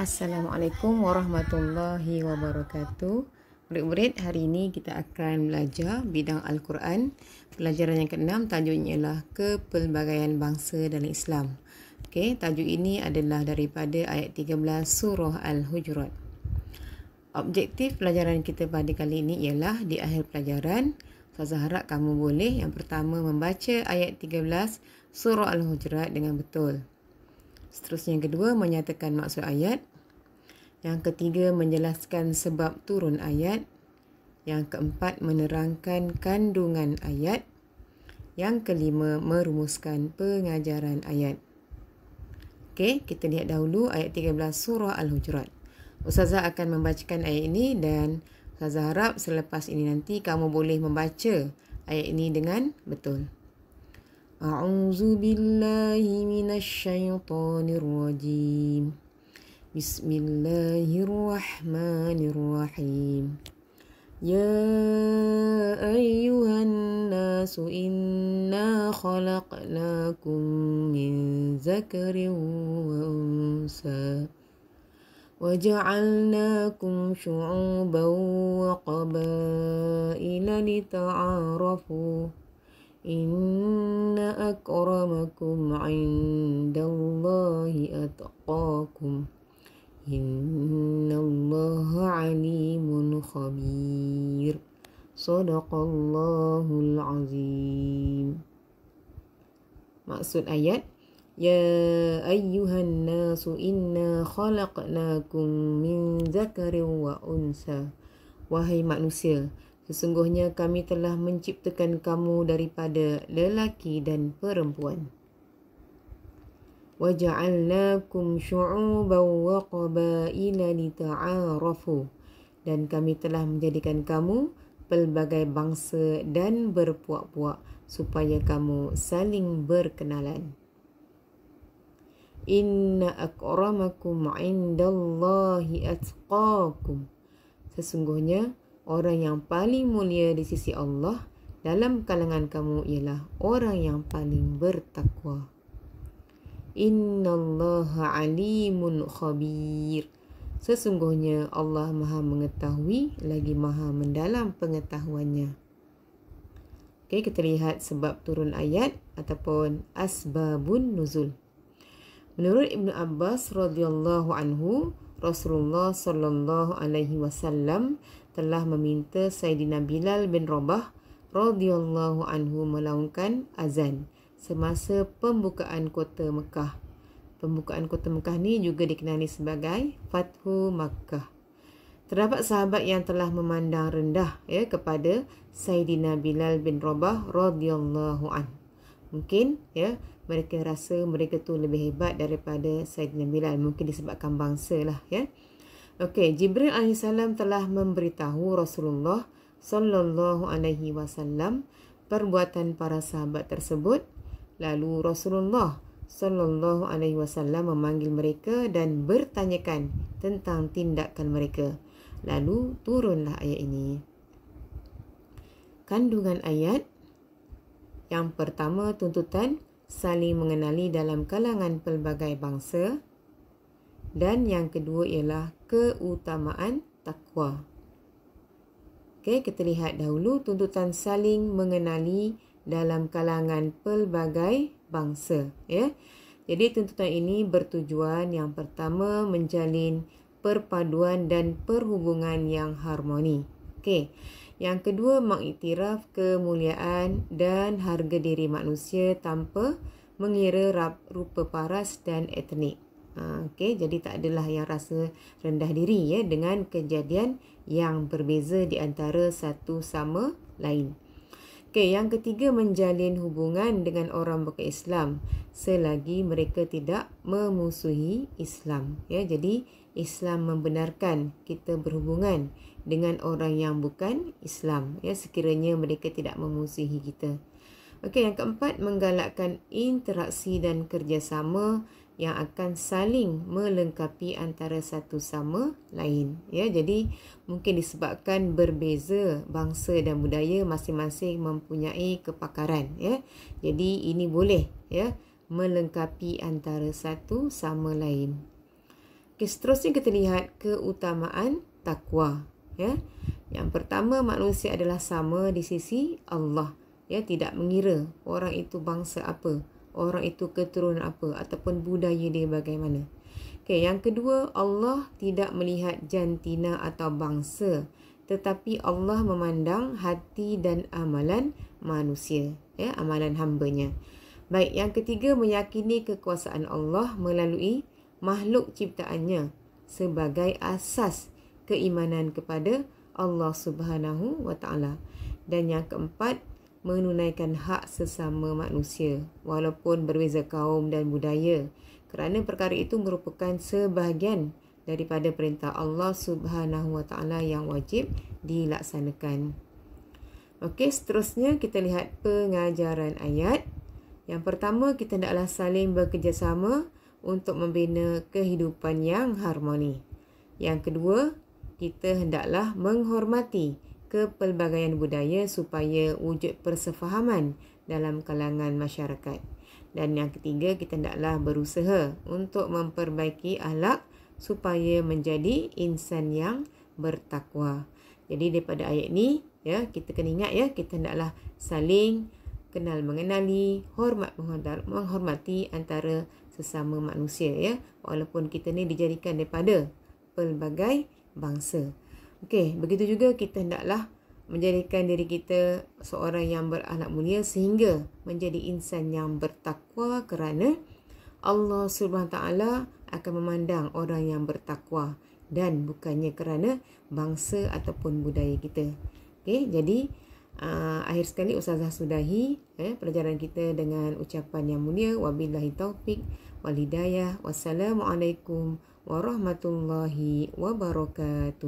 Assalamualaikum warahmatullahi wabarakatuh. Murid-murid, hari ini kita akan belajar bidang Al-Quran. Pelajaran yang ke-6, tajuknya ialah Kepelbagaian Bangsa dalam Islam. Okey, tajuk ini adalah daripada ayat 13 surah Al-Hujurat. Objektif pelajaran kita pada kali ini ialah di akhir pelajaran, Ustazah harap kamu boleh yang pertama membaca ayat 13 surah Al-Hujurat dengan betul. Seterusnya yang kedua, menyatakan maksud ayat. Yang ketiga, menjelaskan sebab turun ayat. Yang keempat, menerangkan kandungan ayat. Yang kelima, merumuskan pengajaran ayat. Okey, kita lihat dahulu ayat 13 surah Al-Hujurat. Ustazah akan membacakan ayat ini dan Ustazah harap selepas ini nanti kamu boleh membaca ayat ini dengan betul. A'udzu billahi minasyaitonir rajim. Bismillahirrahmanirrahim. Ya ayyuhan nasu inna khalaqnakum min zakarin wa unsa wa ja'alnakum syu'uban wa qabaila lita'arafu. Inna akramakum 'indallahi atqakum. Innallaha 'alimun khabir. Shadaqallahul azim. Maksud ayat, ya ayyuhan nasu inna khalaqnakum min zakarin wa unsa. Wahai manusia, sesungguhnya kami telah menciptakan kamu daripada lelaki dan perempuan. وَجَعَلْنَاكُمْ شُعُوبًا وَقَبَائِلَ لِتَعَارَفُوا. Dan kami telah menjadikan kamu pelbagai bangsa dan berpuak-puak supaya kamu saling berkenalan. Inna akramakum 'indallahi atqakum. Sesungguhnya orang yang paling mulia di sisi Allah dalam kalangan kamu ialah orang yang paling bertakwa. Innallaha 'alimun khabir. Sesungguhnya Allah Maha mengetahui lagi Maha mendalam pengetahuannya. Okey, kita lihat sebab turun ayat ataupun asbabun nuzul. Menurut Ibnu Abbas radhiyallahu anhu, Rasulullah sallallahu alaihi wasallam telah meminta Sayyidina Bilal bin Rabah radhiyallahu anhu melaungkan azan semasa pembukaan kota Mekah. Pembukaan kota Mekah ni juga dikenali sebagai Fathu Makkah. Terdapat sahabat yang telah memandang rendah kepada Sayyidina Bilal bin Rabah radhiyallahu anhu. Mungkin mereka rasa mereka tu lebih hebat daripada Sayyidina Bilal, mungkin disebabkan bangsa lah Okey, Jibril alaihissalam telah memberitahu Rasulullah sallallahu alaihi wasallam perbuatan para sahabat tersebut. Lalu Rasulullah sallallahu alaihi wasallam memanggil mereka dan bertanyakan tentang tindakan mereka. Lalu turunlah ayat ini. Kandungan ayat. Yang pertama, tuntutan saling mengenali dalam kalangan pelbagai bangsa. Dan yang kedua ialah keutamaan takwa. Okey, kita lihat dahulu tuntutan saling mengenali dalam kalangan pelbagai bangsa. Jadi tuntutan ini bertujuan yang pertama menjalin perpaduan dan perhubungan yang harmoni. Okey. Yang kedua, mengiktiraf kemuliaan dan harga diri manusia tanpa mengira rupa paras dan etnik. Okey, jadi tak adalah yang rasa rendah diri dengan kejadian yang berbeza di antara satu sama lain. Okey, yang ketiga, menjalin hubungan dengan orang bukan Islam selagi mereka tidak memusuhi Islam. Jadi Islam membenarkan kita berhubungan dengan orang yang bukan Islam sekiranya mereka tidak memusuhi kita. Okey, yang keempat, menggalakkan interaksi dan kerjasama yang akan saling melengkapi antara satu sama lain. Jadi mungkin disebabkan berbeza bangsa dan budaya, masing-masing mempunyai kepakaran. Jadi ini boleh melengkapi antara satu sama lain. Okey, seterusnya kita lihat keutamaan takwa. Ya. Yang pertama, manusia adalah sama di sisi Allah. Ya, tidak mengira orang itu bangsa apa, orang itu keturunan apa ataupun budaya dia bagaimana. Okey, yang kedua, Allah tidak melihat jantina atau bangsa, tetapi Allah memandang hati dan amalan manusia, ya, amalan hamba-Nya. Baik, yang ketiga, meyakini kekuasaan Allah melalui makhluk ciptaannya sebagai asas keimanan kepada Allah Subhanahu wa Ta'ala. Dan yang keempat, menunaikan hak sesama manusia walaupun berbeza kaum dan budaya, kerana perkara itu merupakan sebahagian daripada perintah Allah Subhanahu wa Ta'ala yang wajib dilaksanakan. Okey, seterusnya kita lihat pengajaran ayat. Yang pertama, kita hendaklah saling bekerjasama untuk membina kehidupan yang harmoni. Yang kedua, kita hendaklah menghormati kepelbagaian budaya supaya wujud persefahaman dalam kalangan masyarakat. Dan yang ketiga, kita hendaklah berusaha untuk memperbaiki akhlak supaya menjadi insan yang bertakwa. Jadi daripada ayat ni, ya, kita kena ingat, ya, kita hendaklah saling kenal mengenali, menghormati antara sesama manusia, ya, walaupun kita ni dijadikan daripada pelbagai bangsa. Okey, begitu juga kita hendaklah menjadikan diri kita seorang yang berakhlak mulia sehingga menjadi insan yang bertakwa, kerana Allah Subhanahu Wa Taala akan memandang orang yang bertakwa dan bukannya kerana bangsa ataupun budaya kita. Okey, jadi akhir sekali Ustazah sudahi pelajaran kita dengan ucapan yang mulia. Wabillahi taufik wal hidayah. Wassalamualaikum warahmatullahi wabarakatuh.